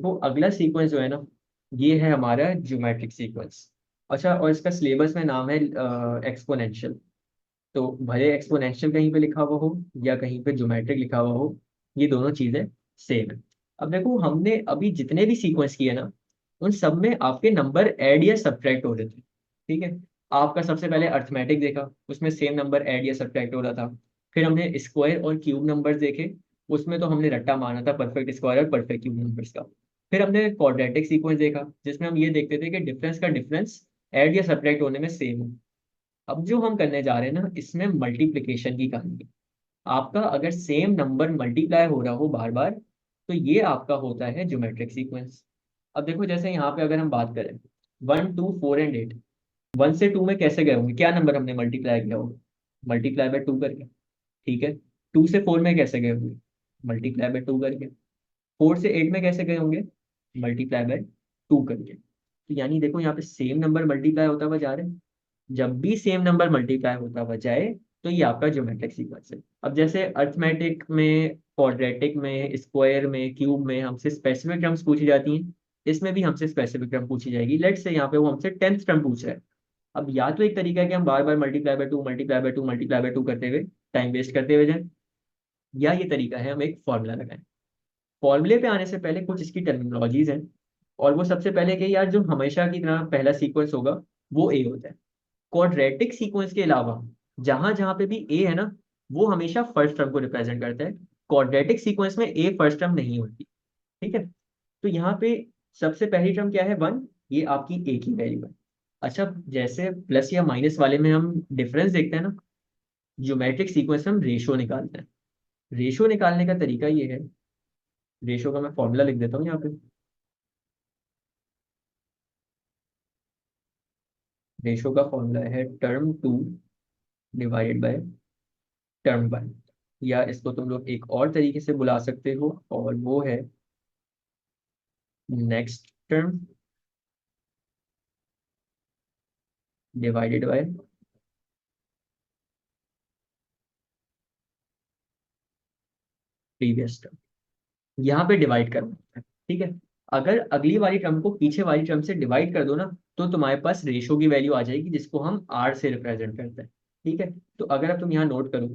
देखो अगला सीक्वेंस जो है ना, ये है हमारा ज्योमेट्रिक सीक्वेंस। अच्छा, और इसका सिलेबस में नाम है एक्सपोनेंशियल। तो भले एक्सपोनेंशियल कहीं पे लिखा हुआ हो या कहीं पे ज्योमेट्रिक लिखा हुआ हो, ये दोनों चीजें सेम है। अब देखो हमने अभी जितने भी सीक्वेंस किए ना, उन सब में आपके नंबर ऐड या सब्ट्रैक्ट हो रहे थे। ठीक है। आपका सबसे पहले अर्थमेटिक देखा, उसमें सेम नंबर ऐड या सब्ट्रैक्ट हो रहा था। फिर हमने स्क्वायर और क्यूब नंबर्स देखे, उसमें तो हमने रट्टा माना था परफेक्ट स्क्वायर और परफेक्ट क्यूब नंबर्स का। फिर हमने क्वाड्रेटिक सीक्वेंस देखा, जिसमें हम ये देखते थे कि डिफरेंस ऐड या सब्ट्रैक्ट होने में सेम हो। अब जो हम करने जा रहे हैं ना, इसमें मल्टीप्लिकेशन की कहानी है। आपका अगर सेम नंबर मल्टीप्लाई हो रहा हो बार बार, तो ये आपका होता है ज्योमेट्रिक सीक्वेंस। अब देखो जैसे यहाँ पे अगर हम बात करें 1 2 4 एंड 8, 1 से 2 में कैसे गए होंगे, क्या नंबर हमने मल्टीप्लाई किया होगा, मल्टीप्लाई बाय 2 करके। ठीक है। 2 से 4 में कैसे गए होंगे, मल्टीप्लाई बाय 2 करके। 4 से 8 में कैसे गए होंगे, मल्टीप्लाई बाय 2 करके। तो यानी देखो यहाँ पे सेम नंबर मल्टीप्लाई होता हुआ जा रहे हैं। जब भी सेम नंबर मल्टीप्लाई होता हुआ जाए, तो ये आपका ज्योमेट्रिक सीक्वेंस है। अब जैसे अर्थमेटिक में, क्वाड्रेटिक में, स्क्वायर में, क्यूब में हमसे स्पेसिफिक टर्म्स पूछी जाती हैं, इसमें भी हमसे स्पेसिफिक टर्म पूछी जाएगी। लेट्स से यहाँ पे वो हमसे 10th टर्म पूछ रहा है। अब या तो एक तरीका है कि हम बार बार मल्टीप्लाई बाय 2 करते हुए टाइम वेस्ट करते हुए जाएं, या ये तरीका है हम एक फॉर्मूला लगाएं। फॉर्मूले पे आने से पहले कुछ इसकी टर्मिनोलॉजीज हैं। और वो सबसे पहले कि यार जो हमेशा की तरह पहला सीक्वेंस होगा वो ए होता है। क्वाड्रेटिक सीक्वेंस के अलावा जहां जहां पे भी ए है ना, वो हमेशा फर्स्ट टर्म को रिप्रेजेंट करता है। क्वाड्रेटिक सीक्वेंस में ए फर्स्ट टर्म नहीं होती। ठीक है। तो यहाँ पे सबसे पहली टर्म क्या है, 1, ये आपकी ए की वैल्यू है। अच्छा, जैसे प्लस या माइनस वाले में हम डिफरेंस देखते हैं ना, ज्योमेट्रिक सीक्वेंस में हम रेशो निकालते हैं। रेशो निकालने का तरीका ये है, रेशो का मैं फॉर्मूला लिख देता हूँ यहाँ पे। रेशो का फॉर्मूला है टर्म 2 डिवाइडेड बाय टर्म 1। या इसको तुम लोग एक और तरीके से बुला सकते हो, और वो है next term divided by previous term. यहाँ पे डिवाइड करना है। ठीक है। अगर अगली वाली टर्म को पीछे वाली टर्म से डिवाइड कर दो ना, तो तुम्हारे पास रेशो की वैल्यू आ जाएगी, जिसको हम आर से रिप्रेजेंट करते हैं। ठीक है। तो अगर अब तुम यहाँ नोट करो,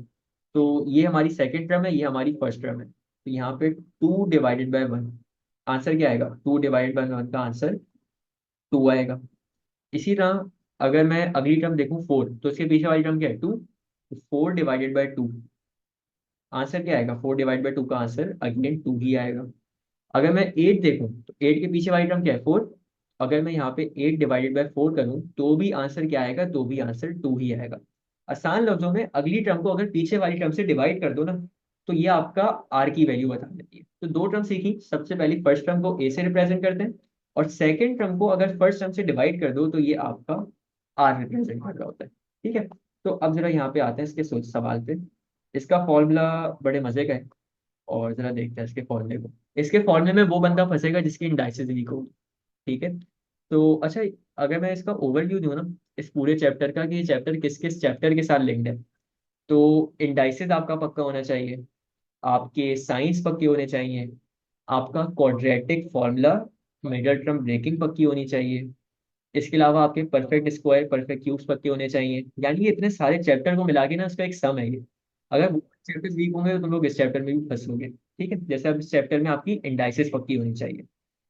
तो ये हमारी सेकेंड टर्म है, ये हमारी फर्स्ट टर्म है। तो यहाँ पे 2 डिवाइडेड बाय 1, आंसर क्या आएगा, 2 डिवाइडेड बाय 1 का आंसर 2 आएगा। इसी तरह अगर मैं अगली टर्म देखूं 4, तो इसके पीछे वाली टर्म क्या है, 2। 4 डिवाइडेड बाय 2, आंसर क्या आएगा, 4 डिवाइड बाय 2 का आंसर अगेन 2 ही आएगा। अगर मैं 8 देखूं, तो 8 के पीछे वाली टर्म क्या है, 4। अगर मैं यहाँ पे 8 डिवाइडेड बाय 4 करूँ, तो भी आंसर क्या आएगा, तो भी आंसर 2 ही आएगा। आसान लफ्जों में अगली टर्म को अगर पीछे वाली टर्म से डिवाइड कर दो ना, तो ये आपका आर की वैल्यू बता देती है। तो दो टर्म सीखी, सबसे पहली फर्स्ट टर्म को ए से रिप्रेजेंट करते हैं, और सेकेंड टर्म को अगर फर्स्ट टर्म से डिवाइड कर दो, तो ये आपका आर रिप्रेजेंट कर रहा होता है। ठीक है। तो अब जरा यहाँ पे आते हैं इसके सोच सवाल पे। इसका फॉर्मूला बड़े मजे का है, और जरा देखते हैं इसके फॉर्मूले को। इसके फॉर्मूले में वो बंदा फंसेगा जिसकी इंडाइसिस वीक हो। ठीक है। तो अच्छा, अगर मैं इसका ओवरव्यू दूं ना, इस पूरे चैप्टर का, कि ये चैप्टर किस किस चैप्टर के साथ लिंक्ड है, तो इंडाइसिस आपका पक्का होना चाहिए, आपके साइंस पक्के होने चाहिए, आपका quadratic formula, middle term breaking पक्की होनी चाहिए। इसके अलावा आपके परफेक्ट स्क्वायर, परफेक्ट क्यूब्स पक्के होने चाहिए। यानी ये इतने सारे चैप्टर को मिला के ना, उसका एक सम है ये। अगर वो चैप्टर वीक होंगे, तो तुम लोग इस चैप्टर में भी फंसोगे। ठीक है। जैसे अब इस चैप्टर में आपकी इंडाइसिस पक्की होनी चाहिए,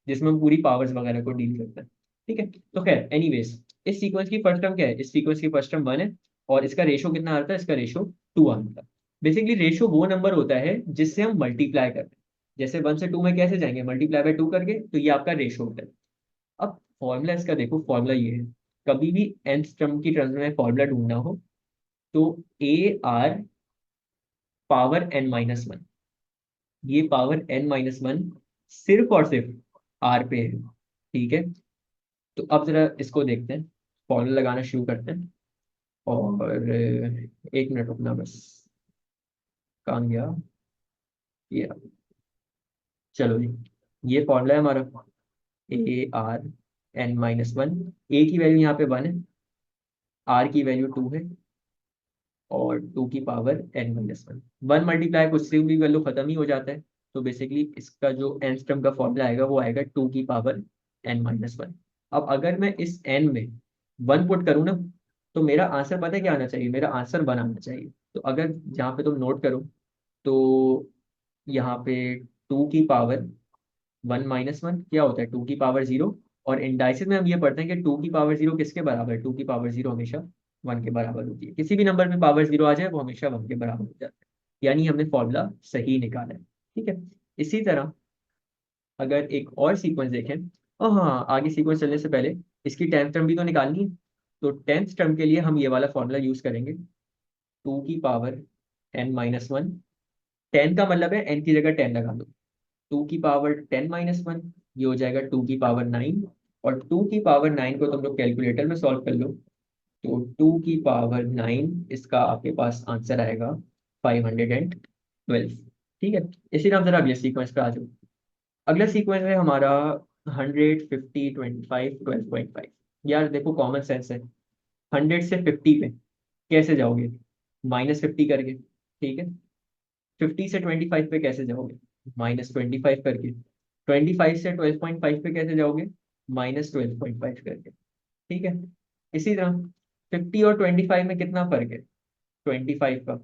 जिसमें हम पूरी पावर्स वगैरह को डील करते हैं। ठीक है। तो खैर एनीवेज, इस सीक्वेंस की फर्स्ट टर्म क्या है, इस सीक्वेंस की फर्स्ट टर्म 1 है। और इसका रेशो कितना आता है, इसका रेशो 2 आता है। बेसिकली रेशो वो नंबर होता है जिससे हम मल्टीप्लाई करते हैं। जैसे 1 से 2 में कैसे जाएंगे, मल्टीप्लाई बाय 2 करके, तो ये आपका रेशो होता है। अब फॉर्मूला इसका देखो, फॉर्मूला ये है, कभी भी nth टर्म की टर्म्स में फॉर्मूला ढूंढना हो, तो AR पावर n-1, ये पावर n-1 सिर्फ और सिर्फ आर पे है। ठीक है। तो अब जरा इसको देखते हैं, फॉर्मूला लगाना शुरू करते हैं। और 1 मिनट रुकना बस, काम गया ये रहा। चलो जी, ये फॉर्मूला है हमारा, AR n-1। ए की वैल्यू यहाँ पे 1 है, आर की वैल्यू 2 है, और 2 की पावर n-1। 1 मल्टीप्लाई कुछ से भी वैल्यू खत्म ही हो जाता है। तो बेसिकली इसका जो nth टर्म का फॉर्मूला आएगा वो आएगा 2 की पावर n-1। अब अगर मैं इस n में 1 पुट करूँ ना, तो मेरा आंसर पता है क्या आना चाहिए, मेरा आंसर 1 आना चाहिए। तो अगर यहाँ पे तुम नोट करो, तो यहाँ पे 2 की पावर 1 - 1 क्या होता है, 2 की पावर 0। और इंडाइसिस में हम ये पढ़ते हैं कि 2 की पावर 0 किसके बराबर है, 2 की पावर 0 हमेशा 1 के बराबर होती है। किसी भी नंबर में पावर 0 आ जाए वो हमेशा 1 के बराबर हो जाता है, यानी हमने फॉर्मूला सही निकाला है। ठीक है। इसी तरह अगर एक और सीक्वेंस देखें, और हाँ, आगे सीक्वेंस चलने से पहले इसकी 10th टर्म भी तो निकालनी है। तो 10th टर्म के लिए हम ये वाला फॉर्मूला यूज करेंगे, 2 की पावर n-1। 10 का मतलब है n की जगह 10 लगा दो, 2 की पावर 10 - 1 ये हो जाएगा 2 की पावर 9। और 2 की पावर 9 को तुम लोग कैलकुलेटर में सॉल्व कर लो, तो 2 की पावर 9 इसका आपके पास आंसर आएगा 512। ठीक है। इसी तरह जरा अगले सीक्वेंस पे आ जाओ। अगला सीक्वेंस है हमारा 100, 50, 25, 12.5। यार देखो, कॉमन सेंस है, 100 से 50 पे कैसे जाओगे, -50 करके। ठीक है। 50 से 25 पे कैसे जाओगे, -25 करके। 25 से 12.5 पे कैसे जाओगे, -12.5 करके। ठीक है। इसी तरह 50 और 25 में कितना फर्क है, 25 का।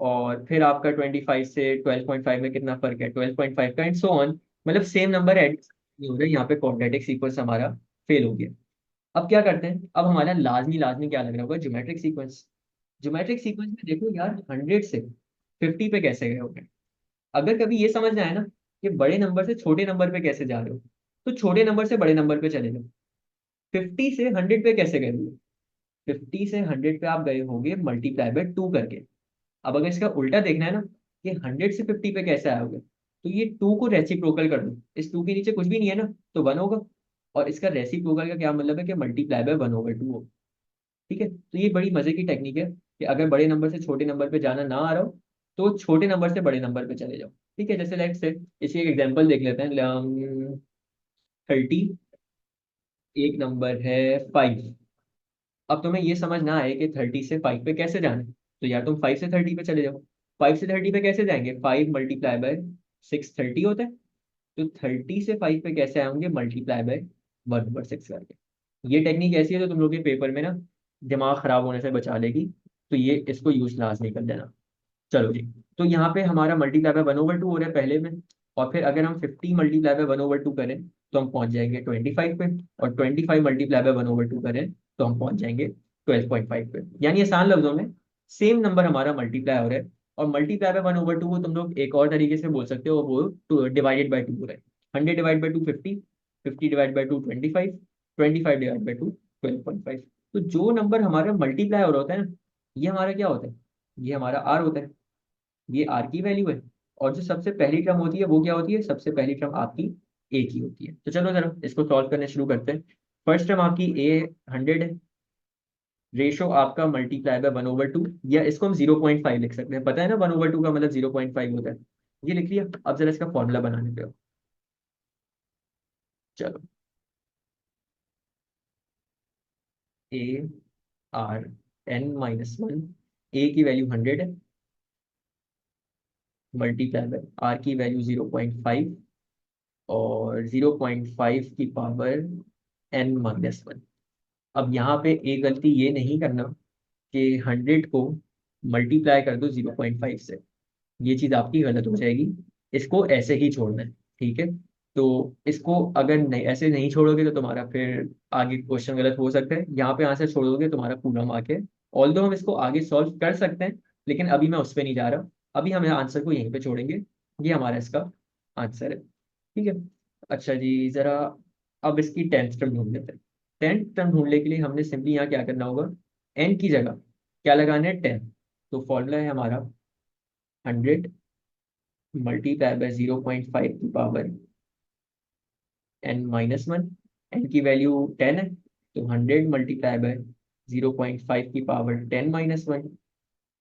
और फिर आपका 25 से 12.5 में कितना फर्क है, 12.5 का, एंड सो ऑन। मतलब सेम नंबर ऐड नहीं हो रहा है यहाँ पे, क्वाड्रेटिक सीक्वेंस हमारा फेल हो गया। अब क्या करते हैं, अब हमारा लाजमी लाजमी क्या लग रहा होगा, ज्योमेट्रिक सीक्वेंस। ज्योमेट्रिक सीक्वेंस में देखो यार, 100 से 50 पे कैसे गए होंगे। अगर कभी ये समझ में आए ना कि बड़े नंबर से छोटे नंबर पे कैसे जा रहे हो, तो छोटे नंबर से बड़े नंबर पे चले जाओ। 50 से 100 पे कैसे गए होगे, 50 से 100 पे आप गए होंगे मल्टीप्लाई बाय 2 करके। अब अगर इसका उल्टा देखना है ना कि 100 से 50 पे कैसे आओगे, तो ये 2 को रेसिप्रोकल कर दो, इस 2 के नीचे कुछ भी नहीं है ना, तो 1 होगा। और इसका रेसिप्रोकल का क्या मतलब है कि मल्टीप्लाई बाय 1/2 हो। ठीक है। तो ये बड़ी मजे की टेक्निक है कि अगर बड़े नंबर से छोटे नंबर पे जाना ना आ रहा हो, तो छोटे नंबर से बड़े नंबर पे चले जाओ। ठीक है। जैसे लेट्स से इसी एक एग्जांपल देख लेते हैं, 30, एक नंबर है 5। अब तुम्हें ये समझ ना आए कि 30 से 5 पे कैसे जाना है, तो यार तुम 5 से 30 पे चले जाओ। 5 से 30 पे कैसे जाएंगे, 5 × 6 30 होता है। तो 30 से 5 पे कैसे आएंगे, मल्टीप्लाई बाय 1/6 करके। ये टेक्निक ऐसी है जो तुम लोग के पेपर में ना दिमाग खराब होने से बचा लेगी। तो ये इसको यूज लाजमी कर देना। चलो जी। तो यहाँ पे हमारा मल्टीप्लाई बाय 1/2 हो रहा है पहले में। और फिर अगर हम 50 मल्टीप्लाई बाय 1/2 करें, तो हम पहुंच जाएंगे 25 पे। और 25 मल्टीप्लाई बाय 1/2 करें, तो हम पहुंच जाएंगे 12.5 पे। यानी आसान लफ्जों में सेम नंबर हमारा मल्टीप्लाई हो रहा है। और मल्टीप्लाई बाय 1/2 को तुम लोग एक और तरीके से बोल सकते हो, वो डिवाइडेड बाई 2 हो रहा है। 100 divide by 2 50, 50 divide by 2 25, 25 divide by 2 12.5। तो जो नंबर हमारा मल्टीप्लाई हो रहा होता है ना, ये हमारा क्या होता है, ये हमारा आर होता है। ये आर की वैल्यू है। और जो सबसे पहली टर्म होती है वो क्या होती है, सबसे पहली टर्म आपकी ए की होती है। तो चलो जरा इसको सॉल्व करने शुरू करते हैं। फर्स्ट टर्म आपकी ए 100 है, रेशो आपका मल्टीप्लाई बाय 1/2, या इसको हम 0.5 लिख सकते हैं, पता है ना 1/2 का मतलब 0.5 होता है। ये लिख लिया। अब जरा इसका फॉर्मूला बनाने पे आओ। चलो, ए आर n-1, ए की वैल्यू 100 है, मल्टीप्लाई बाय आर की वैल्यू 0.5, और 0.5 की पावर n-1। अब यहाँ पे एक गलती ये नहीं करना कि 100 को मल्टीप्लाई कर दो 0.5 से, ये चीज़ आपकी गलत हो जाएगी। इसको ऐसे ही छोड़ना है। ठीक है। तो इसको अगर नहीं, ऐसे नहीं छोड़ोगे तो तुम्हारा फिर आगे क्वेश्चन गलत हो सकता है। यहाँ पे आंसर छोड़ दोगे तुम्हारा पूरा मार्क है। ऑल्दो हम इसको आगे सॉल्व कर सकते हैं, लेकिन अभी मैं उस पर नहीं जा रहा। अभी हम आंसर को यहीं पे छोड़ेंगे। ये हमारा इसका आंसर है। ठीक है। अच्छा जी, जरा अब इसकी 10th टर्म ढूंढ लेते हैं। 10th टर्म ढूंढने के लिए हमने सिंपली यहाँ क्या करना होगा, एन की जगह क्या लगाना है, 10। तो फॉर्मूला है हमारा 100 मल्टीप्लाई बाय 0.5 की पावर n-1। एन की वैल्यू 10 है, तो 100 मल्टीप्लाई बाय 0.5 की पावर 10-1।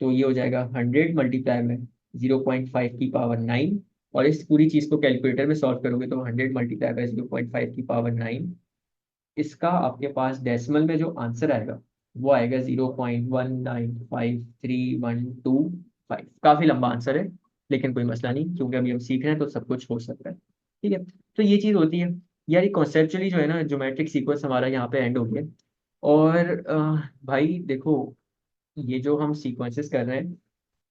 तो ये हो जाएगा 100 मल्टीप्लाई बाय 0.5 की पावर 9। और इस पूरी चीज को कैलकुलेटर में सॉल्व करोगे तो 100 मल्टीप्लाई बाय 0.5 की पावर 9, इसका आपके पास डेसिमल में जो आंसर आएगा वो आएगा 0.1953125। काफी लंबा आंसर है, लेकिन कोई मसला नहीं, क्योंकि अभी हम सीख रहे हैं तो सब कुछ हो सकता है। ठीक है, तो ये चीज़ होती है यार। ये कॉन्सेप्चुअली जो है ना, ज्योमेट्रिक सीक्वेंस हमारा यहाँ पे एंड हो गया। और भाई देखो, ये जो हम सीक्वेंसेस कर रहे हैं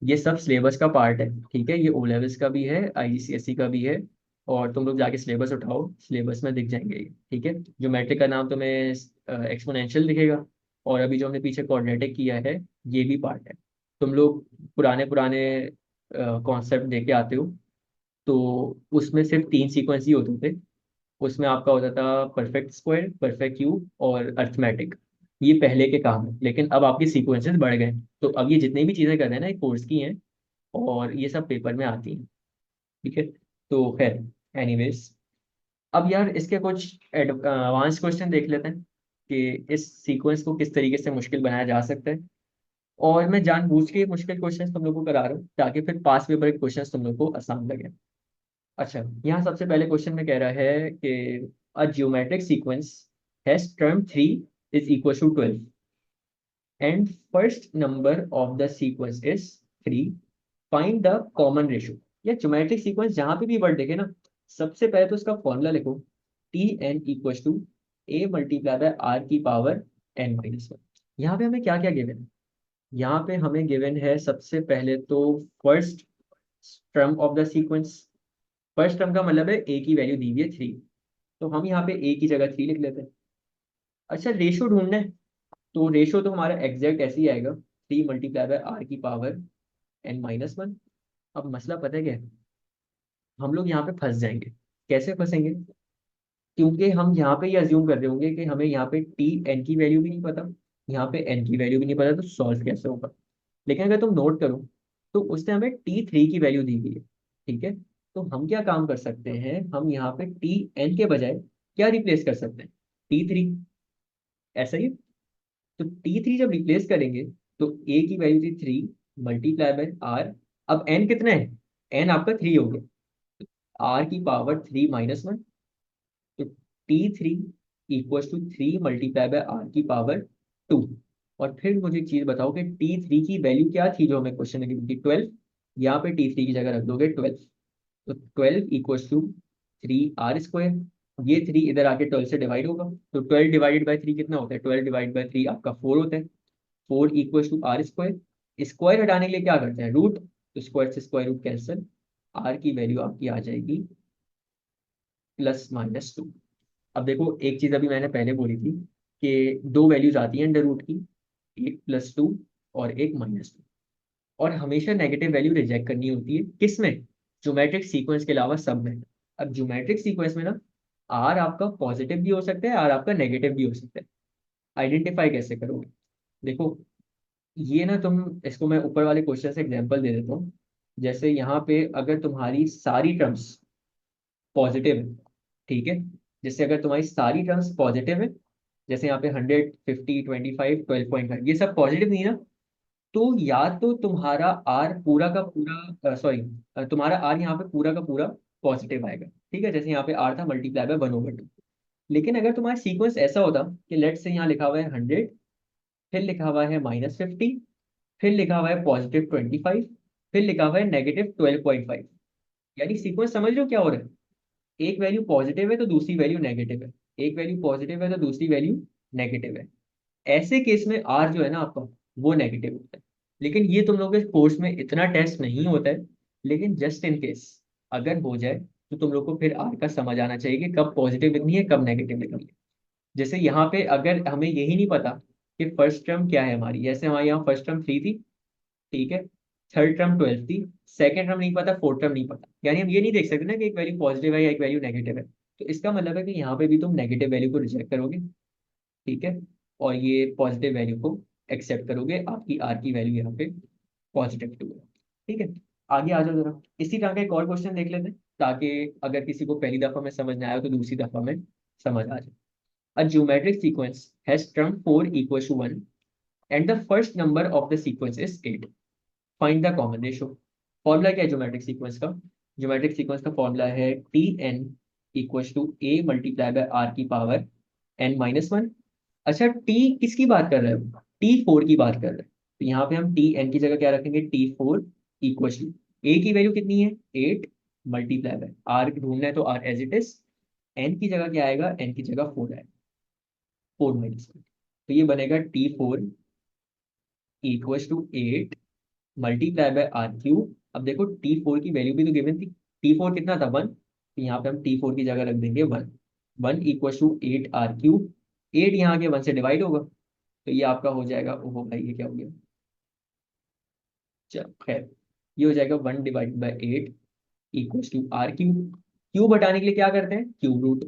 ये सब सिलेबस का पार्ट है। ठीक है, ये ओ लेवल्स का भी है, आईजीसीएसई का भी है। और तुम लोग जाके सिलेबस उठाओ, सिलेबस में दिख जाएंगे ये। ठीक है, ज्योमेट्रिक का नाम तुम्हें एक्सपोनेंशियल दिखेगा। और अभी जो हमने पीछे कोऑर्डिनेटिक किया है, ये भी पार्ट है। तुम लोग पुराने पुराने कॉन्सेप्ट देके आते हो, तो उसमें सिर्फ 3 सीक्वेंस ही होते थे। उसमें आपका होता था परफेक्ट स्क्वायर, परफेक्ट क्यूब और अर्थमेटिक। ये पहले के काम है, लेकिन अब आपके सीक्वेंसेस बढ़ गए। तो अब ये जितनी भी चीज़ें कर रहे हैं ना, ये कोर्स की हैं, और ये सब पेपर में आती हैं। ठीक है, तो खैर, एनीवेज, अब यार इसके कुछ एडवांस क्वेश्चन देख लेते हैं कि इस सीक्वेंस को किस तरीके से मुश्किल बनाया जा सकता है। और मैं जानबूझ के मुश्किल क्वेश्चन तुम लोग को करा रहा हूँ, ताकि फिर पास पेपर के क्वेश्चन तुम लोग को आसान लगे। अच्छा, यहाँ सबसे पहले क्वेश्चन में कह रहा है कि a geometric sequence has term 3 is equal to 12 and first number of the sequence is 3, find the common ratio. या ज्योमेट्रिक सीक्वेंस जहां पे भी वर्ड देखे ना, सबसे पहले तो उसका फॉर्मूला लिखो, T N equal to A multiply by are की पावर एन माइनस वन। यहाँ पे हमें क्या क्या गिवन है? यहाँ पे हमें गिवन है सबसे पहले तो first term of the sequence. First term का मतलब है ए की वैल्यू दी हुई है 3, तो हम यहाँ पे ए की जगह 3 लिख लेते हैं। अच्छा, रेशो ढूंढना है, तो रेशो तो हमारा एग्जैक्ट ऐसे ही आएगा, 3 × आर की पावर एन माइनस वन। अब मसला पता है क्या है? हम लोग यहाँ पे फंस जाएंगे। कैसे फंसेंगे? क्योंकि हम यहाँ पे ये अज्यूम कर रहे होंगे कि हमें यहाँ पे टी एन की वैल्यू भी नहीं पता, यहाँ पे एन की वैल्यू भी नहीं पता, तो सॉल्व कैसे होगा? लेकिन अगर तुम नोट करो, तो उसने हमें टी 3 की वैल्यू दी हुई है। ठीक है, तो हम क्या काम कर सकते हैं, हम यहाँ पे टी एन के बजाय क्या रिप्लेस कर सकते हैं? टी 3। ऐसा ही है। तो टी 3 जब रिप्लेस करेंगे, तो ए की वैल्यू थी 3 मल्टीप्लाई बाय आर। अब एन कितना है? एन आपका 3 हो गया, आर की पावर 3 - 1। तो टी 3 इक्वल टू 3 × आर की पावर 2। और फिर मुझे एक चीज बताओ कि टी 3 की वैल्यू क्या थी जो हमें क्वेश्चन में गिवन थी? 12। यहाँ पे टी 3 की जगह रख दोगे 12। तो 12 इक्वल टू 3 r स्क्वायर। ये 3 इधर आके 12 से डिवाइड होगा, तो 12 डिवाइडेड बाई 3 कितना होता है? 12 डिवाइड बाई 3 आपका 4 होता है। 4 = r स्क्वायर। स्क्वायर हटाने के लिए क्या करते हैं? रूट। तो स्क्वायर से स्क्वायर रूट कैंसिल, आर की वैल्यू आपकी आ जाएगी +-2। अब देखो, एक चीज अभी मैंने पहले बोली थी कि दो वैल्यूज आती हैं अंडर रूट की, एक +2 और एक -2। और हमेशा नेगेटिव वैल्यू रिजेक्ट करनी होती है, किसमें? ज्योमेट्रिक सीक्वेंस के अलावा सब में। अब ज्योमेट्रिक सीक्वेंस में ना, आर आपका पॉजिटिव भी हो सकता है, आर आपका नेगेटिव भी हो सकता है। आइडेंटिफाई कैसे करोगे? देखो, ये ना, तुम इसको मैं ऊपर वाले क्वेश्चन से एग्जांपल दे देता हूँ। जैसे यहाँ पे अगर तुम्हारी सारी टर्म्स पॉजिटिव है, ठीक है, जैसे अगर तुम्हारी सारी टर्म्स पॉजिटिव है, जैसे यहाँ पे 100, 50, 25, 12.5, ये सब पॉजिटिव नहीं ना, तो या तो तुम्हारा आर पूरा का पूरा, सॉरी, तुम्हारा आर यहाँ पे पूरा का पूरा पॉजिटिव आएगा। ठीक है, जैसे यहाँ पे आर था मल्टीप्लाई बाय 1/2। लेकिन अगर तुम्हारा सीक्वेंस ऐसा होता कि लेट से यहाँ लिखा हुआ है 100, फिर लिखा हुआ है -50, फिर लिखा हुआ है +25, फिर लिखा हुआ है -12.5। यानी सीक्वेंस समझ लो क्या हो रहा है? एक वैल्यू पॉजिटिव है तो दूसरी वैल्यू नेगेटिव है, एक वैल्यू पॉजिटिव है तो दूसरी वैल्यू नेगेटिव है। ऐसे केस में आर जो है ना आपका, वो नेगेटिव होता है। लेकिन ये तुम लोगों के कोर्स में इतना टेस्ट नहीं होता है। लेकिन जस्ट इन केस अगर हो जाए, तो तुम लोग को फिर आर का समझ आना चाहिए कि कब पॉजिटिव लिखनी है, कब नेगेटिव लिखनी है। जैसे यहाँ पे अगर हमें यही नहीं पता कि फर्स्ट टर्म क्या है हमारी, जैसे हमारे यहाँ फर्स्ट टर्म 3 थी, ठीक है, थर्ड टर्म 12 थी, सेकंड टर्म नहीं पता, फोर्थ टर्म नहीं पता, यानी हम ये नहीं देख सकते ना कि एक वैल्यू पॉजिटिव है या एक वैल्यू नेगेटिव है। तो इसका मतलब है कि यहाँ पे भी तुम नेगेटिव वैल्यू को रिजेक्ट करोगे। ठीक है, और ये पॉजिटिव वैल्यू को एक्सेप्ट करोगे, आपकी आर की वैल्यू यहाँ पे +2 है। ठीक है, आगे आ जाओ जरा, इसी तरह का एक और क्वेश्चन देख लेते हैं, ताकि अगर किसी को पहली दफा में समझ ना आया तो दूसरी दफा में समझ आ जाए। A geometric sequence has term 4 = 1 and the first number of the sequence is 8. Find the common ratio. Formula क्या है ज्योमेट्रिक सीक्वेंस का? ज्योमेट्रिक सीक्वेंस का फॉर्मूला है टी एन = a × a की पावर n - 1। अच्छा, टी किसकी बात कर रहे हो? टी 4 की बात कर रहे हैं, तो यहाँ पे हम टी एन की जगह क्या रखेंगे? टी 4 = ए की वैल्यू कितनी है 8 मल्टीप्लाई बाय आर ढूंढना है तो R as it is, N की जगह क्या आएगा, एन की जगह 4 आएगा, 4 - 1, तो ये बनेगा T4 equals to 8 multiply by R cube. अब देखो T4 की वैल्यू भी तो गिवन थी, T4 कितना था 1, तो यहाँ पे हम T4 की जगह रख देंगे 1, 1 = 8 R क्यूब, 8 यहाँ के 1 से डिवाइड होगा, तो ये आपका हो जाएगा, ओहो भाई ये क्या हो गया, चल खैर, ये हो जाएगा 1/8 = R क्यूब। क्यूब हटाने के लिए क्या करते हैं, क्यूब रूट,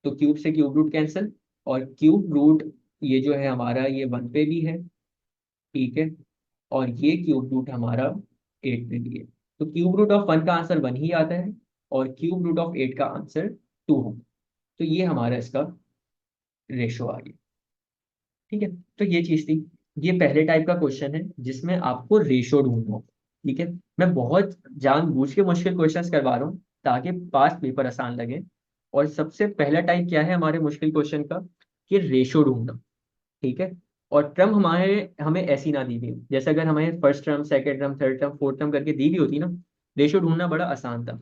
तो क्यूब से क्यूब रूट कैंसिल, और क्यूब रूट ये जो है हमारा ये 1 पे भी है, ठीक है, और ये क्यूब रूट हमारा 8 पे भी है, तो क्यूब रूट ऑफ 1 का आंसर 1 ही आता है, और क्यूब रूट ऑफ 8 का आंसर 2 होगा, तो ये हमारा इसका रेशो आ गया। ठीक है, तो ये चीज थी, ये पहले टाइप का क्वेश्चन है जिसमें आपको रेशो ढूंढना हो। ठीक है, मैं बहुत जानबूझ के मुश्किल क्वेश्चंस करवा रहा हूँ ताकि पास पेपर आसान लगे। और सबसे पहला टाइप क्या है हमारे मुश्किल क्वेश्चन का, कि रेशो ढूंढना। ठीक है, और टर्म हमारे हमें ऐसी ना दी थी, जैसे अगर हमें first term, second term, third term, fourth term करके दी भी होती ना, रेशो ढूंढना बड़ा आसान था।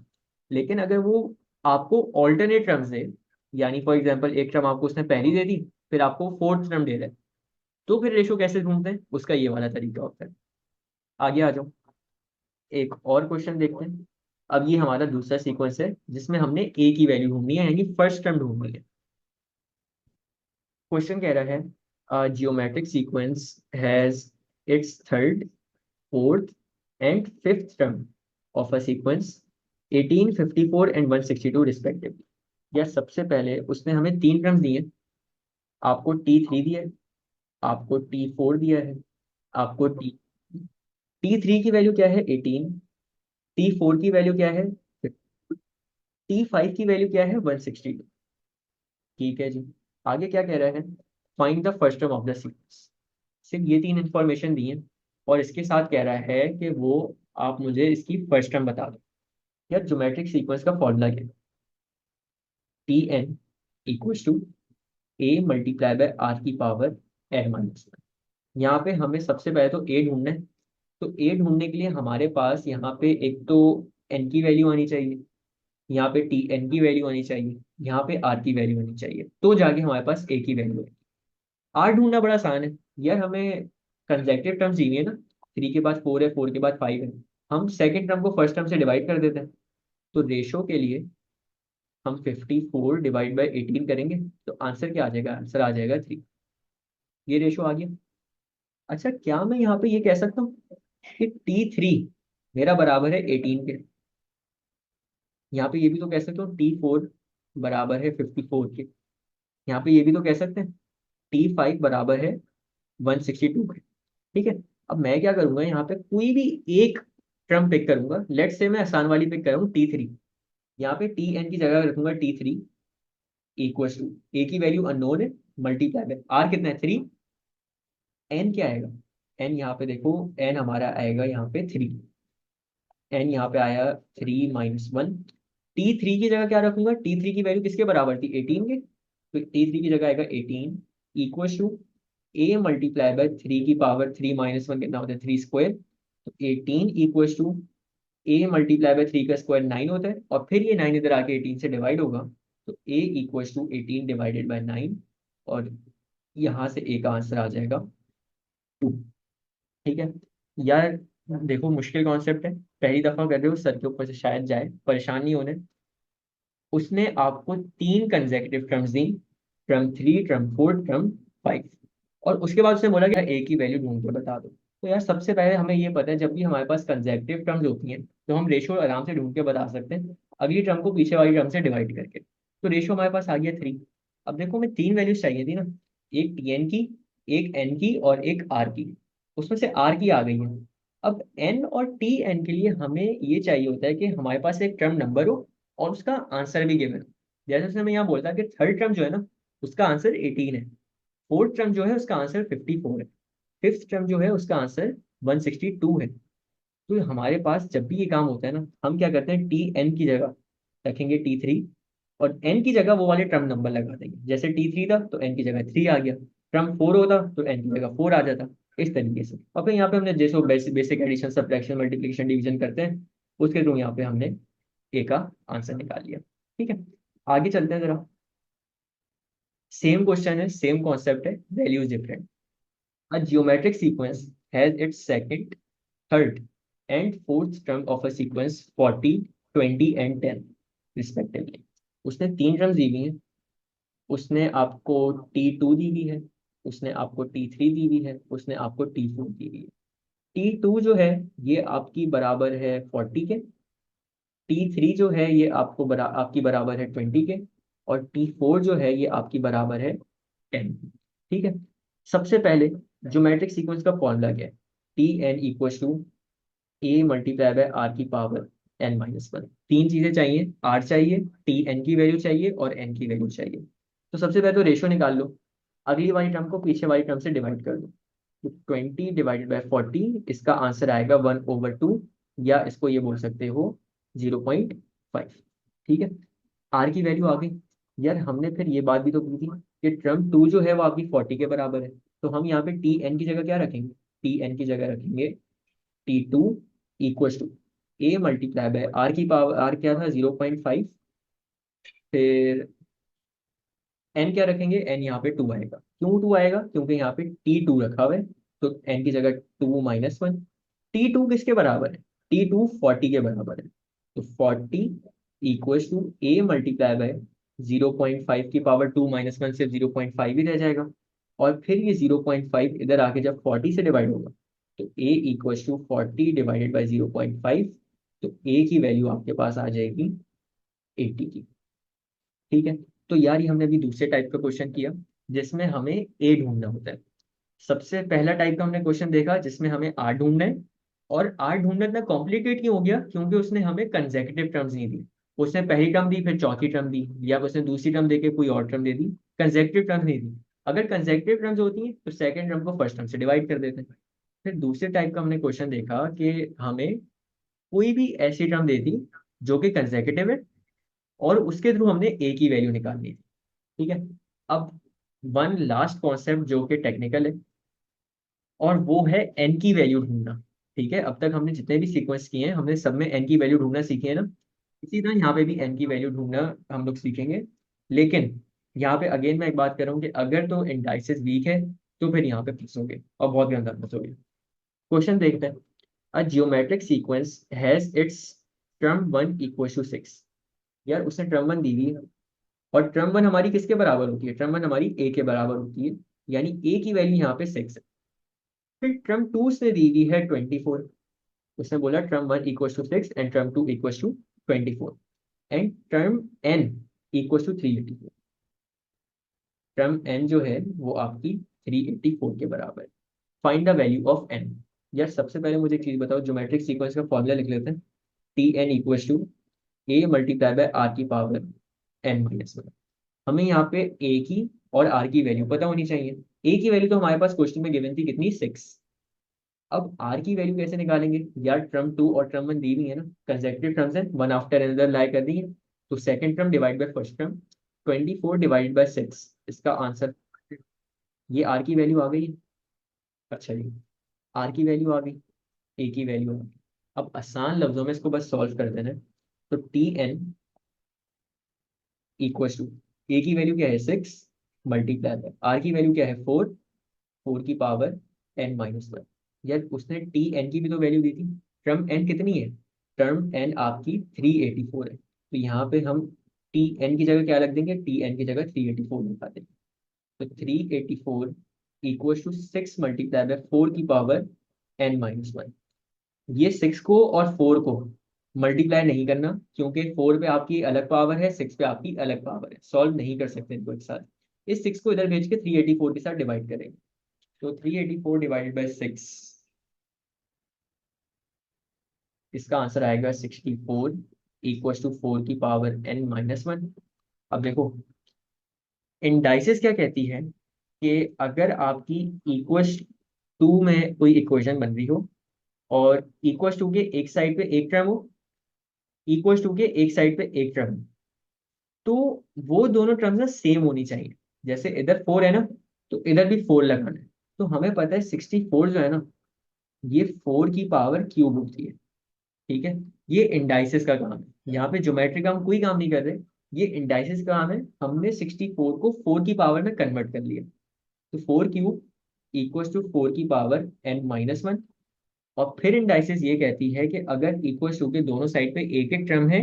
लेकिन अगर वो आपको ऑल्टरनेट टर्म्स दे, यानी फॉर एग्जांपल एक टर्म आपको उसने पहली दे दी, फिर आपको फोर्थ टर्म दे रहा है, तो फिर रेशो कैसे ढूंढते हैं, उसका ये वाला तरीका होता है। आगे आ जाओ, एक और क्वेश्चन देखते हैं। अब ये हमारा दूसरा सीक्वेंस है जिसमें हमने ए की वैल्यू ढूंढनी है, यानी फर्स्ट टर्म ढूंढनी है। क्वेश्चन कह रहा है geometric sequence has it's third, fourth and fifth term of a sequence 18, 54 and 162 respectively. यार सबसे पहले उसने हमें तीन टर्म्स दिए, आपको T3 दिया है, आपको T4 दिया है, आपको T3 की वैल्यू क्या है 18, T4 की वैल्यू क्या है, T5 की वैल्यू क्या है 162। ठीक है जी, आगे क्या कह रहा है, find the first term of the sequence. सिर्फ ये तीन इंफॉर्मेशन दी है, और इसके साथ कह रहा है कि वो आप मुझे इसकी फर्स्ट टर्म बता दो। यार ज्योमेट्रिक सीक्वेंस का फॉर्मूला क्या है, Tn = A × R⁻n। यहाँ पे हमें सबसे पहले तो ए ढूंढना है, तो ए ढूंढने के लिए हमारे पास यहाँ पे एक तो एन की वैल्यू आनी चाहिए, यहाँ पे Tn की वैल्यू आनी चाहिए, यहाँ पे आर की वैल्यू आनी चाहिए, तो जाके हमारे पास ए की वैल्यू है। आर ढूंढना बड़ा आसान है यार, हमें कंसेक्टिव टर्म्स दी हुई है ना, 3 के बाद 4 है, 4 के बाद 5 है, हम सेकंड टर्म को फर्स्ट टर्म से डिवाइड कर देते हैं, तो रेशो के लिए हम 54/18 करेंगे, तो आंसर क्या आ जाएगा, आंसर आ जाएगा 3। ये रेशो आ गया। अच्छा, क्या मैं यहाँ पे ये कह सकता हूँ कि T3 मेरा बराबर है 18 के, यहाँ पे ये भी तो कह सकते हो T4 बराबर है 54 के, यहाँ पे ये भी तो कह सकते हैं T5 बराबर है 162 के। ठीक है, अब मैं क्या करूंगा, यहाँ पे कोई भी एक टर्म पिक करूंगा, लेट से मैं आसान वाली पिक कर रहा हूँ T3, यहाँ पे Tn की जगह रखूंगा T3 इक्वल टू, ए की वैल्यू अननोन है, मल्टीप्लाई बाय आर कितना है 3, एन क्या आएगा, एन यहाँ पे देखो, एन हमारा आएगा यहाँ पे 3, एन यहाँ पे आया 3 - 1। T3 की जगह क्या रखूंगा, T3 की वैल्यू किसके बराबर थी 18 के, तो T3 की जगह आएगा 18 इक्वल टू A × 3 की पावर 3 - 1 कितना होता है 3 स्क्वायर, तो 18 इक्वल टू A × 3 का स्क्वायर 9 होता है, और फिर ये 9 इधर आके 18 से डिवाइड होगा, तो A = 18/9, और यहाँ से A का आंसर आ जाएगा 2। ठीक है यार, देखो मुश्किल कॉन्सेप्ट है, पहली दफा कर रहे हो, सर के ऊपर से शायद जाए, परेशान नहीं होने। उसने आपको तीन कंसेक्यूटिव टर्म्स दी, टर्म 3, टर्म 4, टर्म 5, और उसके बाद उसने बोला कि ए की वैल्यू ढूंढ के बता दो। तो यार सबसे पहले हमें ये पता है, जब भी हमारे पास कंसेक्यूटिव टर्म्स होती हैं तो हम रेशो आराम से ढूंढ के बता सकते हैं, अगली टर्म को पीछे वाली टर्म से डिवाइड करके। तो रेशो हमारे पास आ गया 3। अब देखो हमें तीन वैल्यूज चाहिए थी ना, एक Tn की, एक एन की, और एक आर की, उसमें से आर की आ गई है। अब एन और Tn के लिए हमें ये चाहिए होता है कि हमारे पास एक टर्म नंबर हो और उसका आंसर भी गिवन। जैसे उसने मैं यहाँ बोलता कि थर्ड टर्म जो है ना, उसका आंसर 18 है, फोर्थ टर्म जो है उसका आंसर 54 है, फिफ्थ टर्म जो है उसका आंसर 162 है। तो हमारे पास जब भी ये काम होता है ना, हम क्या करते हैं, Tn की जगह रखेंगे T3, और n की जगह वो वाले टर्म नंबर लगा देंगे, जैसे T3 था तो n की जगह 3 आ गया, टर्म 4 होता तो n की जगह 4 आ जाता। इस तरीके से। और फिर यहाँ पे हमने जैसे basic addition subtraction multiplication division करते हैं उसके थ्रू यहाँ पे हमने ए का आंसर निकाल लिया। ठीक है, आगे चलते हैं जरा। सेम क्वेश्चन है, सेम कॉन्सेप्ट है, values different. A geometric sequence has it's second, third and fourth term of a sequence 40, 20 and 10 respectively. उसने तीन टर्म्स दी हुई हैं। उसने आपको T2 दी हुई है, उसने आपको T3 दी हुई है, उसने आपको T4 दी हुई है। T2 जो है ये आपकी बराबर है 40 के, T3 जो है ये आपकी बराबर है 20 के, और T4 जो है ये आपकी बराबर है 10। ठीक है, सबसे पहले ज्योमेट्रिक सीक्वेंस का फॉर्मूला क्या है? Tn = A multiply by are की पावर n-1। तीन चीजें चाहिए, आर चाहिए, Tn की वैल्यू चाहिए और n की वैल्यू चाहिए। तो सबसे पहले तो रेशो निकाल लो, अगली वाली टर्म को पीछे वाली टर्म से डिवाइड कर दो। तो 20 / 40, इसका आंसर आएगा 1/2, या इसको ये बोल सकते हो 0.5। ठीक है, आर की वैल्यू आ गई। यार हमने फिर ये बात भी तो की थी कि टर्म टू जो है वो आपकी 40 के बराबर है, तो हम यहाँ पे Tn की जगह क्या रखेंगे? Tn की जगह रखेंगे T2 = A multiply by are की पावर, आर क्या था 0.5, फिर एन क्या रखेंगे? एन यहाँ पे 2 आएगा। क्यों 2 आएगा? क्योंकि यहाँ पे T2 रखा हुआ है, तो एन की जगह 2 - 1। T2 किसके बराबर है? T2 40 के बराबर है, तो 40 = A मल्टीप्लाई बाय 0.5 की पावर 2 - 1, सिर्फ 0.5 ही रह जाएगा। और फिर ये 0.5 इधर आके जब 40 से डिवाइड होगा, तो A = 40 / 0.5, तो A की वैल्यू आपके पास आ जाएगी 80 की। ठीक है, तो यार ये हमने अभी दूसरे टाइप का क्वेश्चन किया जिसमें हमें ए ढूंढना होता है। सबसे पहला टाइप का हमने क्वेश्चन देखा जिसमें हमें आर ढूंढना है। और आर ढूंढना इतना कॉम्प्लिकेट क्यों हो गया? क्योंकि उसने हमें कंसेक्यूटिव टर्म्स नहीं दी। उसने पहली टर्म दी, फिर चौथी टर्म दी, या उसने दूसरी टर्म देके कोई और टर्म दे दी, कंसेक्यूटिव टर्म नहीं दी। अगर कंसेक्यूटिव टर्म्स होती हैं तो सेकंड टर्म को फर्स्ट टर्म से डिवाइड कर देते हैं। फिर दूसरे टाइप का हमने क्वेश्चन देखा कि हमें कोई भी ऐसी टर्म दे दी जो कि कंसेक्यूटिव है, और उसके थ्रू हमने ए की वैल्यू निकालनी थी। ठीक है, अब वन लास्ट कॉन्सेप्ट जो कि टेक्निकल है, और वो है एन की वैल्यू ढूंढना। ठीक है, अब तक हमने जितने भी सीक्वेंस किए हैं हमने सब में एन की वैल्यू ढूंढना सीखे हैं ना। इसी तरह यहाँ पे भी एन की वैल्यू ढूंढना हम लोग सीखेंगे। लेकिन यहाँ पे अगेन मैं एक बात कर रहा हूँ कि अगर तो इंडाइसिस वीक है तो फिर यहाँ पे फंसोगे, और बहुत गंदा फंसोगे। क्वेश्चन देखते हैं। A geometric sequence has its term 1 = 6। यार उसने टर्म 1 दी हुई है, और टर्म 1 हमारी किसके बराबर होती है? टर्म 1 हमारी ए के बराबर होती है, यानी ए की वैल्यू यहाँ पे 6 है। फिर टर्म 2 उसने दी हुई है 24। उसने बोला term 1 = 6 and term 2 = 24, and term n = 384। Term n जो है वो आपकी 384 के बराबर है। Find the value of n। यार सबसे पहले मुझे एक चीज बताओ, ज्योमेट्रिक सीक्वेंस का फॉर्मूला लिख लेते हैं। Tn = A multiply by are की पावर n-1। हमें यहाँ पे ए की और आर की वैल्यू पता होनी चाहिए। ए की वैल्यू तो हमारे पास क्वेश्चन में गिवन थी, कितनी? 6। अब आर की वैल्यू कैसे निकालेंगे? यार टर्म 2 और टर्म 1 दी हुई है ना, कंसेक्यूटिव टर्म्स हैं, वन आफ्टर अनदर लाई कर दी है। तो second term divide by first term, 24 / 6, इसका आंसर। ये आर की वैल्यू आ गई है। अच्छा जी, आर की वैल्यू आ गई, ए की वैल्यू आ गई। अब आसान लफ्जों में इसको बस सॉल्व कर देना है। तो Tn = ए की वैल्यू क्या है? 6 मल्टीप्लाई बाय आर की वैल्यू क्या है? 4, 4 की पावर n-1। यार उसने टी एन की भी तो वैल्यू दी थी। टर्म एन कितनी है? टर्म एन आपकी 384 है, तो यहाँ पे हम टी एन की जगह क्या रख देंगे? टी एन की जगह 384 लिखा देंगे। तो 384 = 6 मल्टीप्लाई बाय 4 की पावर n-1। ये 6 को और 4 को मल्टीप्लाई नहीं करना, क्योंकि 4 पे आपकी अलग पावर है, 6 पे आपकी अलग पावर है, सॉल्व नहीं कर सकते इनको एक साथ। इस 6 को इधर भेज के 384 के साथ डिवाइड करेंगे। तो 384 डिवाइडेड बाई 6, इसका आंसर आएगा 64 = 4 की पावर n-1। अब देखो, इंडाइसिस क्या कहती है कि अगर आपकी इक्वस टू में कोई इक्वेशन बन रही हो, और इक्वस टू के एक साइड पे एक टर्म हो, इक्वस टू के एक साइड पे एक टर्म हो, तो वो दोनों टर्म्स ना सेम होनी चाहिए। जैसे इधर 4 है ना, तो इधर भी 4 लगाना है। तो हमें पता है 64 जो है ना, ये 4 की पावर क्यूब होती है। ठीक है, ये इंडाइसिस का काम है, यहाँ पे ज्योमेट्री का हम कोई काम नहीं कर रहे, ये इंडाइसिस का काम है। हमने 64 को 4 की पावर में कन्वर्ट कर लिया। तो 4 क्यूब इक्वल्स टू 4 की पावर n-1। और फिर इंडाइसिस ये कहती है कि अगर इक्वल्स टू के दोनों साइड पे एक एक टर्म है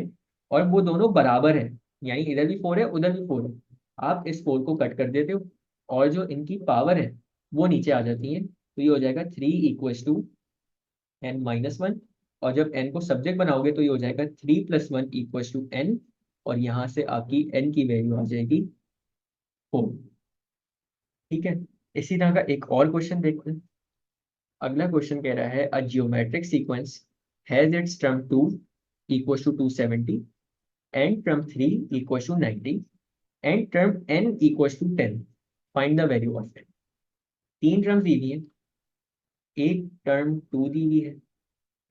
और वो दोनों बराबर है, यानी इधर भी 4 है उधर भी 4 है, आप इस 4 को कट कर देते हो और जो इनकी पावर है वो नीचे आ जाती है। तो ये हो जाएगा 3 इक्वल्स टू n-1। और जब n को सब्जेक्ट बनाओगे तो ये हो जाएगा 3 + 1 इक्वल्स टू n। और यहाँ से आपकी n की वैल्यू आ जाएगी 4। ठीक है, इसी तरह का एक और क्वेश्चन देखते हैं। अगला क्वेश्चन कह रहा है a geometric sequence has its term 2 equals to 270 and term 3 equals to 90 and term n equals to 10। Find the value of 10। तीन टर्म्स दी हुई है, एक टर्म 2 दी हुई है।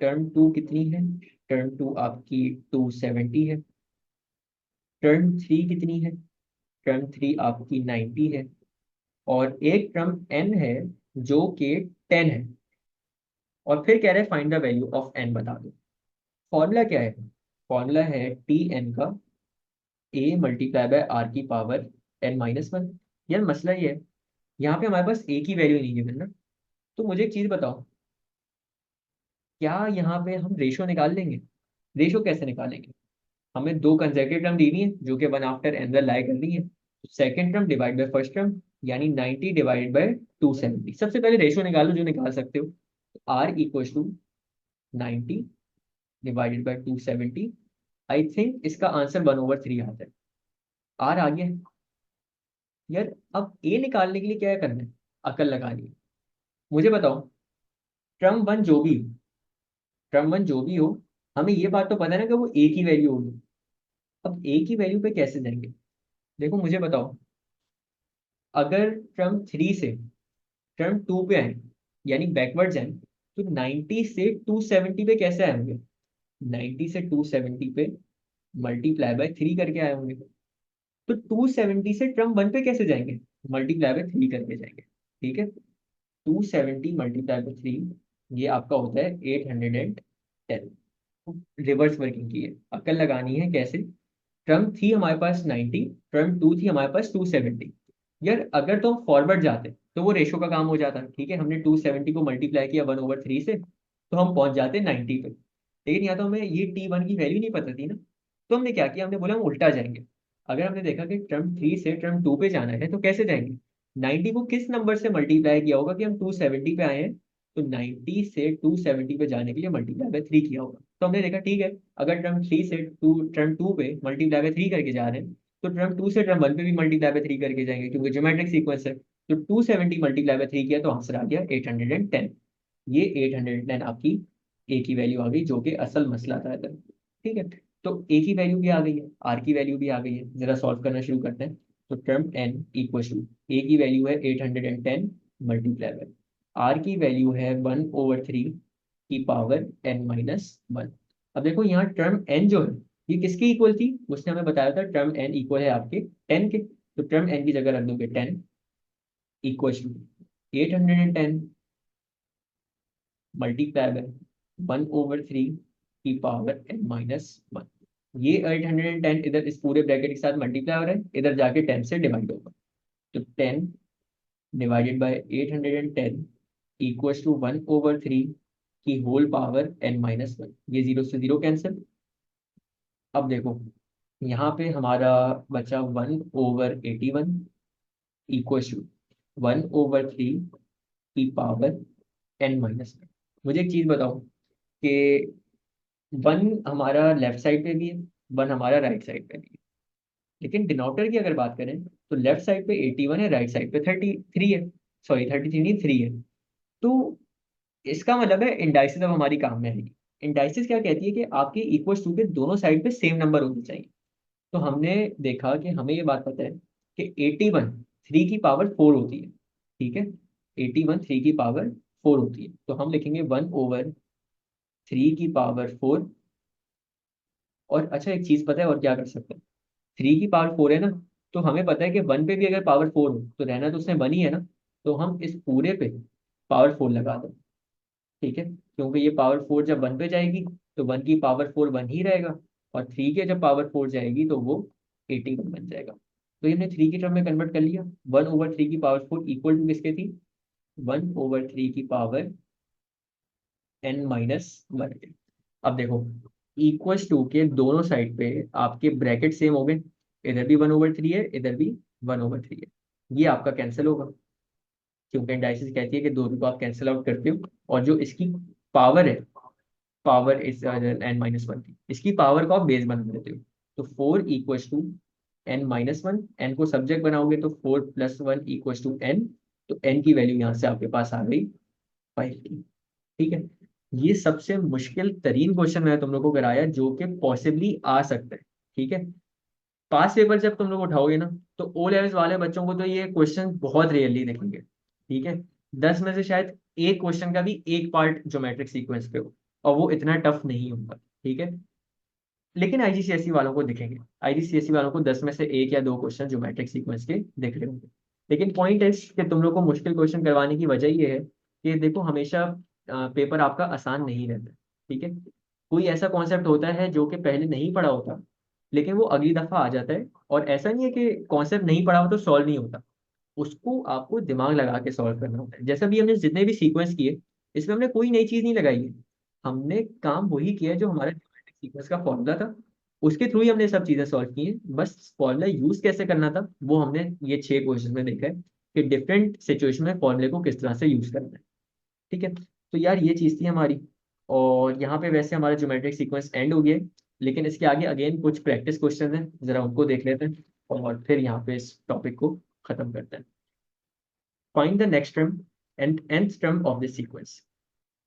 टर्म 2 कितनी है? टर्म 2 आपकी 270 है। टर्म 3 कितनी है? टर्म 3 आपकी 90 है। और एक टर्म n है जो कि 10 है। और फिर कह रहे हैं find the value of n, बता दो। फॉर्मूला क्या है? फॉर्मूला है टी एन का a मल्टीप्लाई बाय आर की पावर n-1। यार मसला ये है, यहाँ पे हमारे पास a की वैल्यू नहीं गिवन ना। तो मुझे एक चीज बताओ, क्या यहाँ पे हम रेशो निकाल लेंगे? रेशो कैसे निकालेंगे? हमें दो कंसेक्यूटिव टर्म दी हुई है जो कि वन आफ्टर एनदर लाई कर रही है। Second term divide by first term, यानी 90 डिवाइड बाय 270। सबसे पहले रेशो निकालो जो निकाल सकते हो। R equal to 90 divided by 270। I think इसका आंसर 1/3 आता है। आर आ गया। यार अब ए निकालने के लिए क्या करना है? अकल लगानी है। मुझे बताओ, ट्रम वन जो भी हो, ट्रम वन जो भी हो, हमें ये बात तो पता है ना कि वो ए की वैल्यू होगी। अब ए की वैल्यू पे कैसे जाएंगे? देखो मुझे बताओ, अगर ट्रम 3 से टर्म 2 पे आए, यानी बैकवर्ड जाए, तो 90 से 270 पे कैसे आए होंगे? 90 से 270 पे मल्टीप्लाई बाय 3 करके आए होंगे। तो 270 से टर्म 1 पे कैसे जाएंगे? मल्टीप्लाई बाय 3 करके जाएंगे। ठीक है, 270 मल्टीप्लाई बाय 3, ये आपका होता है 810। रिवर्स वर्किंग की है, अक्ल लगानी है कैसे। टर्म थी हमारे पास 90, टर्म 2 थी हमारे पास 270। यार अगर तो हम फॉरवर्ड जाते तो वो रेशो का काम हो जाता। ठीक है, हमने 270 को मल्टीप्लाई किया 1/3 से, तो हम पहुंच जाते 90 पे। लेकिन यहाँ तो हमें ये T1 की वैल्यू नहीं पता थी ना। तो हमने क्या किया, हमने बोला हम उल्टा जाएंगे। अगर हमने देखा कि टर्म 3 से टर्म 2 पे जाना है तो कैसे जाएंगे? 90 को किस नंबर से मल्टीप्लाई किया होगा कि हम 270 पे आए हैं? तो 90 से 270 पे जाने के लिए मल्टीप्लाई बाय 3 किया होगा। तो हमने देखा ठीक है, अगर टर्म 3 से टर्म 2 पे मल्टीप्लाई बाय 3 करके जा रहे हैं, तो टर्म 2 से टर्म 1 पे भी मल्टीप्लाई बाय 3 करके जाएंगे क्योंकि ज्योमेट्रिक सीक्वेंस है। तो 270 मल्टीप्लाई बाय 3 किया तो आंसर आ गया 810। ये 810 आपकी ए की वैल्यू आ गई, जो कि असल मसला था इधर। ठीक है, तो ए की वैल्यू भी आ गई है, आर की वैल्यू भी आ गई है। जरा सॉल्व करना शुरू करते हैं। तो टर्म एन इक्वल टू, ए की वैल्यू है 810 मल्टीप्लाई बाय, आर की वैल्यू है 1/3 की पावर n-1। अब देखो यहाँ टर्म n जो है ये किसकी इक्वल थी? उसने हमें बताया था टर्म n इक्वल है आपके 10 के। तो टर्म n की जगह रख दोगे 10 इक्वल टू 810 मल्टीप्लाई बाय 1/3 की पावर n-1। ये 810 इधर इस पूरे ब्रैकेट के साथ मल्टीप्लाई हो रहा है, इधर जाके 10 से डिवाइड होगा। तो 10 डिवाइडेड बाय 810 इक्वल्स टू 1/3 की होल पावर n-1। ये जीरो से जीरो कैंसिल। अब देखो यहाँ पे हमारा बचा 1/81 इक्वल टू 1/3 की पावर n-1। मुझे एक चीज बताओ कि वन हमारा लेफ्ट साइड पे भी है, वन हमारा राइट साइड पे भी है। लेकिन डिनोटर की अगर बात करें तो लेफ्ट साइड पे 81 है, राइट साइड पे 33 है। सॉरी 33 नहीं, 3 है। तो इसका मतलब है इंडाइसिस अब हमारी काम में आएगी। इंडाइसिस क्या कहती है कि आपके इक्वल टू के दोनों साइड पे सेम नंबर होने चाहिए। तो हमने देखा कि हमें ये बात पता है कि 81 3 की पावर 4 होती है। ठीक है, 81 3 की पावर 4 होती है। तो हम लिखेंगे 1/3 की पावर 4। और अच्छा एक चीज पता है और क्या कर सकते हैं? 3 की पावर 4 है ना, तो हमें पता है कि 1 पे भी अगर पावर 4 हो तो रहना तो उसमें 1 ही है ना। तो हम इस पूरे पे पावर 4 लगा दें। ठीक है, क्योंकि ये पावर 4 जब 1 पे जाएगी तो 1 की पावर 4 1 ही रहेगा, और 3 के जब पावर 4 जाएगी तो वो 81 बन जाएगा। तो ये हमने 3 की टर्म में कन्वर्ट कर लिया। 1/3 की पावर 4 इक्वल टू किसके थी? 1/3 की पावर n-1 के। अब देखो, इक्वल्स टू के दोनों साइड पे आपके ब्रैकेट सेम हो गए, इधर भी 1/3 है, इधर भी 1/3 है। ये आपका कैंसिल होगा, क्योंकि डाइसिस कहती है कि दोनों को आप कैंसिल आउट करते हो, और जो इसकी पावर है, पावर इस n-1 की, इसकी पावर को आप बेस बना देते हो। तो 4 = n-1, n को सब्जेक्ट बनाओगे तो 4 + 1 = n। तो n की वैल्यू यहाँ से आपके पास आ गई 5 की। ठीक है, ये सबसे मुश्किल तरीन क्वेश्चन मैंने तुम लोग को कराया जो कि पॉसिबली आ सकता है। ठीक है, पास पेपर जब तुम लोग उठाओगे ना, तो ओ लेवल्स वाले बच्चों को तो ये क्वेश्चन बहुत रेयरली देखेंगे। ठीक है, 10 में से शायद एक क्वेश्चन का भी एक पार्ट ज्योमेट्रिक सीक्वेंस पे हो, और वो इतना टफ नहीं होगा। ठीक है, लेकिन आईजीसीएसई वालों को दिखेंगे। आईजीसीएसई वालों को 10 में से एक या दो क्वेश्चन ज्योमेट्रिक सीक्वेंस के दिख रहे होंगे। लेकिन पॉइंट है कि तुम लोग को मुश्किल क्वेश्चन करवाने की वजह ये है कि देखो, हमेशा पेपर आपका आसान नहीं रहता। ठीक है, कोई ऐसा कॉन्सेप्ट होता है जो कि पहले नहीं पढ़ा होता, लेकिन वो अगली दफा आ जाता है। और ऐसा नहीं है कि कॉन्सेप्ट नहीं पढ़ा हो तो सॉल्व नहीं होता, उसको आपको दिमाग लगा के सॉल्व करना होता है। जैसा भी हमने जितने भी सीक्वेंस किए, इसमें हमने कोई नई चीज नहीं लगाई है। हमने काम वही किया है जो हमारा सीक्वेंस का फॉर्मूला था, उसके थ्रू ही हमने सब चीजें सॉल्व की हैं। बस फॉर्मूला यूज कैसे करना था वो हमने ये 6 क्वेश्चन में देखा है, कि डिफरेंट सिचुएशन में फॉर्मूले को किस तरह से यूज करना है। ठीक है, तो यार ये चीज थी हमारी। और यहाँ पे वैसे हमारा ज्योमेट्रिक सीक्वेंस एंड हो गया है, लेकिन इसके आगे अगेन कुछ प्रैक्टिस क्वेश्चन हैं, जरा उनको देख लेते हैं और फिर यहाँ पे इस टॉपिक को खत्म करते हैं। Find the next term and nth term of this sequence.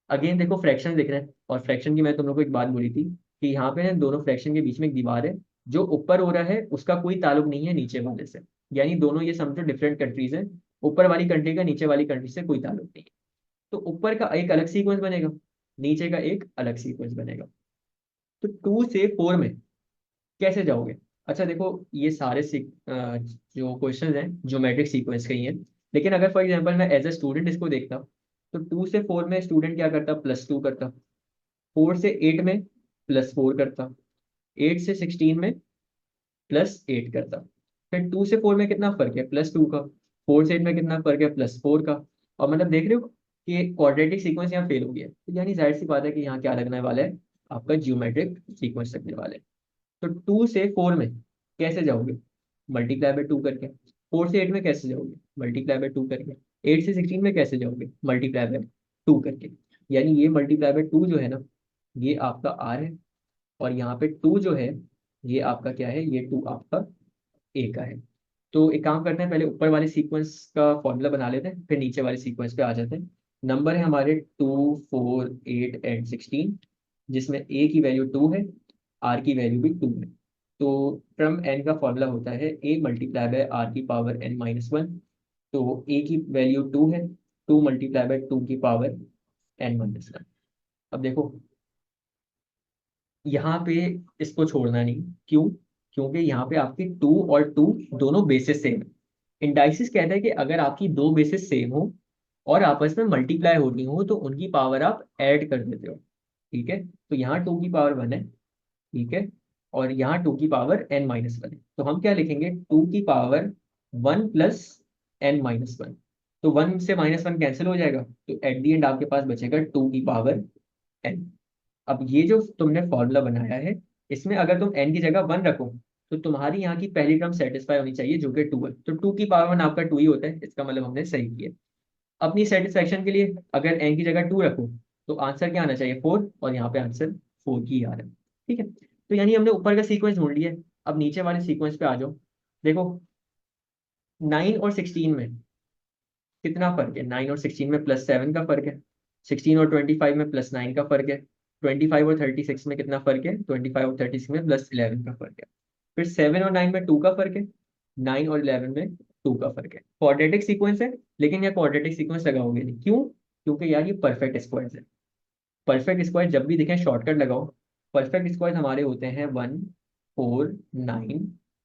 Again देखो, फ्रैक्शन दिख रहे हैं, और फ्रैक्शन की मैं तुम लोग को एक बात बोली थी कि यहाँ पे ना दोनों फ्रैक्शन के बीच में एक दीवार है। जो ऊपर हो रहा है उसका कोई ताल्लुक नहीं है नीचे वाले से, यानी दोनों ये समझो डिफरेंट कंट्रीज हैं। ऊपर वाली कंट्री का नीचे वाली कंट्री से कोई ताल्लुक नहीं है। तो ऊपर का एक अलग सीक्वेंस बनेगा, नीचे का एक अलग सीक्वेंस बनेगा। तो 2 से 4 में कैसे जाओगे? अच्छा देखो, ये सारे जो क्वेश्चन हैं ज्योमेट्रिक सीक्वेंस के ही हैं। लेकिन अगर फॉर एग्जांपल मैं एज ए स्टूडेंट इसको देखता, तो 2 से 4 में स्टूडेंट क्या करता? +2 करता। 4 से 8 में +4 करता। 8 से 16 में +8 करता। फिर 2 से 4 में कितना फर्क है? +2 का। 4 से 8 में कितना फर्क है? +4 का। और मतलब देख रहे हो कि क्वाड्रेटिक सीक्वेंस यहाँ फेल हो गया, तो यानी जाहिर सी बात है कि यहाँ क्या लगने वाला है? आपका जियोमेट्रिक सीक्वेंस लगने वाला है। तो 2 से 4 में कैसे जाओगे? ×2 करके। 4 से 8 में कैसे जाओगे? ×2 करके। 8 से 16 में कैसे जाओगे? ×2 करके। यानी ये ×2 जो है ना, ये आपका आर है, और यहाँ पे 2 जो है, ये आपका क्या है? ये 2 आपका ए का है। तो एक काम करते हैं, पहले ऊपर वाले सीक्वेंस का फॉर्मूला बना लेते हैं, फिर नीचे वाले सीक्वेंस पे आ जाते हैं। नंबर है हमारे 2, 4, 8 एंड 16, जिसमें ए की वैल्यू 2 है, आर की वैल्यू भी 2 है। तो टर्म एन का फॉर्मूला होता है A × R⁻n-1। तो ए की वैल्यू 2 है, 2 × 2 की पावर n-1। अब देखो, यहाँ पे इसको छोड़ना नहीं। क्यों? क्योंकि यहाँ पे आपकी 2 और 2 दोनों बेसिस सेम है। इंडाइसिस कहता है कि अगर आपकी दो बेसिस सेम हो और आपस में मल्टीप्लाई होनी हो, तो उनकी पावर आप ऐड कर देते हो। ठीक है, तो यहाँ 2 की पावर 1 है। ठीक है, और यहाँ 2 की पावर n-1 है। तो हम क्या लिखेंगे? 2 की पावर 1 + n-1। तो 1 से -1 कैंसिल हो जाएगा, तो एट दी एंड आपके पास बचेगा 2 की पावर n। अब ये जो तुमने फॉर्मूला बनाया है, इसमें अगर तुम n की जगह 1 रखो, तो तुम्हारी यहाँ की पहली टर्म सेटिस्फाई होनी चाहिए, जो कि 2 है। तो 2 की पावर 1 आपका 2 ही होता है, इसका मतलब हमने सही किया। अपनी सेटिस्फेक्शन के लिए अगर n की जगह 2 रखो, तो आंसर क्या आना चाहिए? 4, और यहाँ पे आंसर 4 की आ रहा है। ठीक है, तो यानी हमने ऊपर का सीक्वेंस ढूंढ लिया है। अब नीचे वाले सीक्वेंस पे आ जाओ। देखो, 9 और 16 में कितना फर्क है? 9 और 16 में +7 का फर्क है। 16 और 25 में +9 का फर्क है। 25 और 36 में कितना फर्क है? 25 और 36 में +11 का फर्क है। फिर 7 और 9 में 2 का फर्क है। 9 और 11 में 2 का फर्क है। क्वाड्रेटिक सीक्वेंस है, लेकिन यह क्वाड्रेटिक सीक्वेंस लगाओगे नहीं। क्यों? क्योंकि यार ये परफेक्ट स्क्वायर है। परफेक्ट स्क्वायर जब भी दिखे शॉर्टकट लगाओ। परफेक्ट स्क्वायर हमारे होते हैं 1, 4, 9,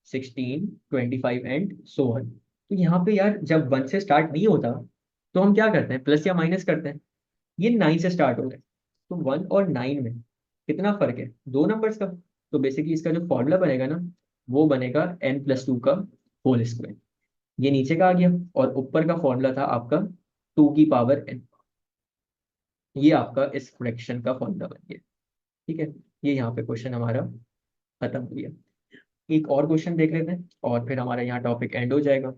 16, 25 एंड सो ऑन। तो यहाँ पे यार जब 1 से स्टार्ट नहीं होता, तो हम क्या करते हैं, प्लस या माइनस करते हैं। ये 9 से स्टार्ट हो रहा है, तो 1 और 9 में कितना फर्क है, 2 नंबर्स का। तो बेसिकली इसका जो फॉर्मूला बनेगा ना, वो बनेगा n+2 का होल स्क्वायर। ये नीचे का आ गया, और ऊपर का फॉर्मूला था आपका 2 की पावर n। ये आपका इस फ्रैक्शन का फॉर्मूला बन गया। ठीक है, ये यहाँ पे क्वेश्चन हमारा खत्म हो गया। एक और क्वेश्चन देख लेते हैं और फिर हमारा यहाँ टॉपिक एंड हो जाएगा।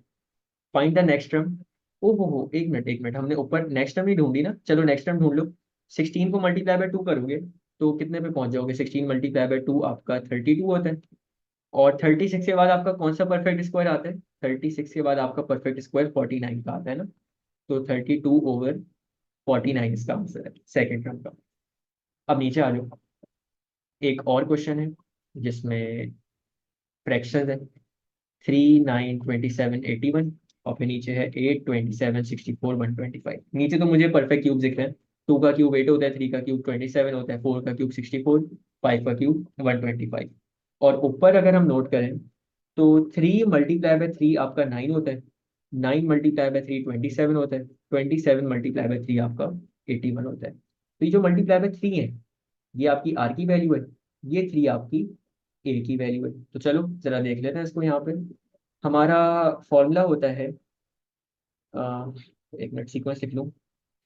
Find the next term. ओहो हो, एक मिनट एक मिनट, हमने ऊपर नेक्स्ट टर्म नहीं ढूंढी ना, चलो नेक्स्ट टर्म ढूंढ लो। 16 को मल्टीप्लाई बाय 2 करोगे तो कितने पे पहुंच जाओगे, 16 × 2 आपका 32 होता है। और 36 के बाद आपका कौन सा परफेक्ट स्क्वायर आता है, 36 के बाद आपका परफेक्ट स्क्वायर 49 का आता है ना। तो 32/49 इसका आंसर है सेकेंड टर्म का। अब नीचे आ जाओ, एक और क्वेश्चन है जिसमें फ्रैक्शन है। 3, 9, 27, 81, और फिर नीचे है 8, 27, 64, 125। नीचे तो मुझे परफेक्ट क्यूब दिख रहे हैं। 2 का क्यूब 8 होता है, 3 का क्यूब 27 होता है, 4 का क्यूब 64, 5 का क्यूब 125। और ऊपर अगर हम नोट करें तो 3 × 3 आपका 9 होता है, 9 × 3 27 होता है, 27 × 3 आपका 81 होता है। तो ये जो ×3 है, ये आपकी आर की वैल्यू है, ये 3 आपकी ए की वैल्यू है। तो चलो जरा देख लेते हैं इसको यहाँ पे। हमारा फॉर्मूला होता है, अ, एक मिनट सीक्वेंस लिख लूँ।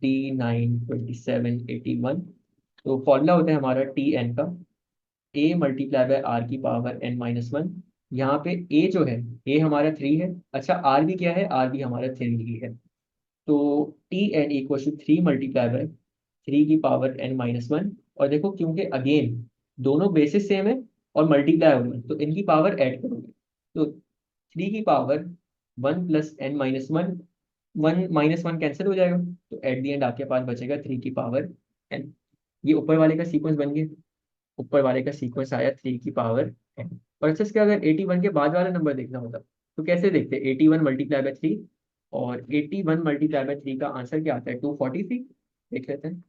3, 9, 27, 81। तो फॉर्मूला होता है हमारा Tn का, a × r⁴ n−1। यहाँ पे a जो है, a हमारा 3 है। अच्छा, r भी क्या है, r भी हमारा 3 ही है। तो Tn = 3 × 3 की पावर n−1। और देखो क्योंकि अगेन दोनों बेसिस सेम है और मल्टीप्लाई हो रहे हैं, तो इनकी पावर ऐड करोगे। तो 3 की पावर 1 + n−1, 1 - 1 कैंसिल हो जाएगा, तो एट द एंड आपके पास बचेगा 3 की पावर n। ये ऊपर वाले का सीक्वेंस बन गया। ऊपर वाले का सीक्वेंस आया 3 की पावर n। और अच्छा, इसका अगर 81 के बाद वाला नंबर देखना होता तो कैसे देखते, 81 × 3। और 81 × 3 का आंसर क्या आता है, 243। देख लेते हैं।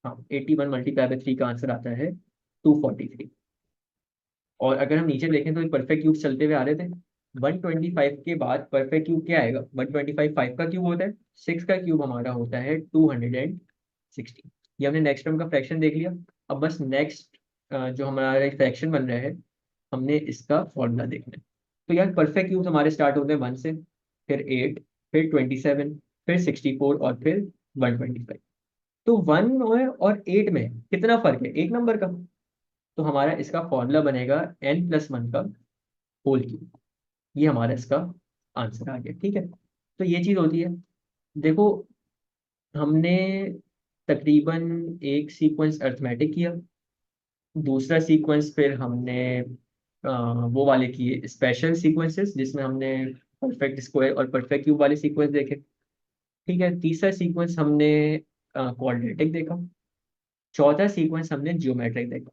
हाँ, 81 × 3 का आंसर आता है 243। और अगर हम नीचे देखें तो परफेक्ट क्यूब चलते हुए आ रहे थे। 125 के बाद परफेक्ट क्यूब क्या आएगा, 125 5 का क्यूब होता है, 6 का क्यूब हमारा होता है 216। ये हमने नेक्स्ट टर्म का फ्रैक्शन देख लिया। अब बस नेक्स्ट जो हमारा फ्रैक्शन बन रहा है, हमने इसका फॉर्मूला देखना है। तो यार परफेक्ट क्यूब हमारे स्टार्ट होते हैं 1 से, फिर 8, फिर 27, फिर 64, और फिर 125। तो 1 और 8 में कितना फर्क है, एक नंबर का। तो हमारा इसका फॉर्मूला बनेगा n+1 का होल क्यूब। ये हमारा इसका आंसर आ गया। ठीक है, तो ये चीज़ होती है। देखो, हमने तकरीबन एक सीक्वेंस अर्थमेटिक किया, दूसरा सीक्वेंस फिर हमने वो वाले किए स्पेशल सीक्वेंसेस, जिसमें हमने परफेक्ट स्क्वायर और परफेक्ट क्यूब वाले सीक्वेंस देखे। ठीक है, तीसरा सीक्वेंस हमने क्वाड्रेटिक देखा। चौथा सीक्वेंस हमने जियोमेट्रिक देखा।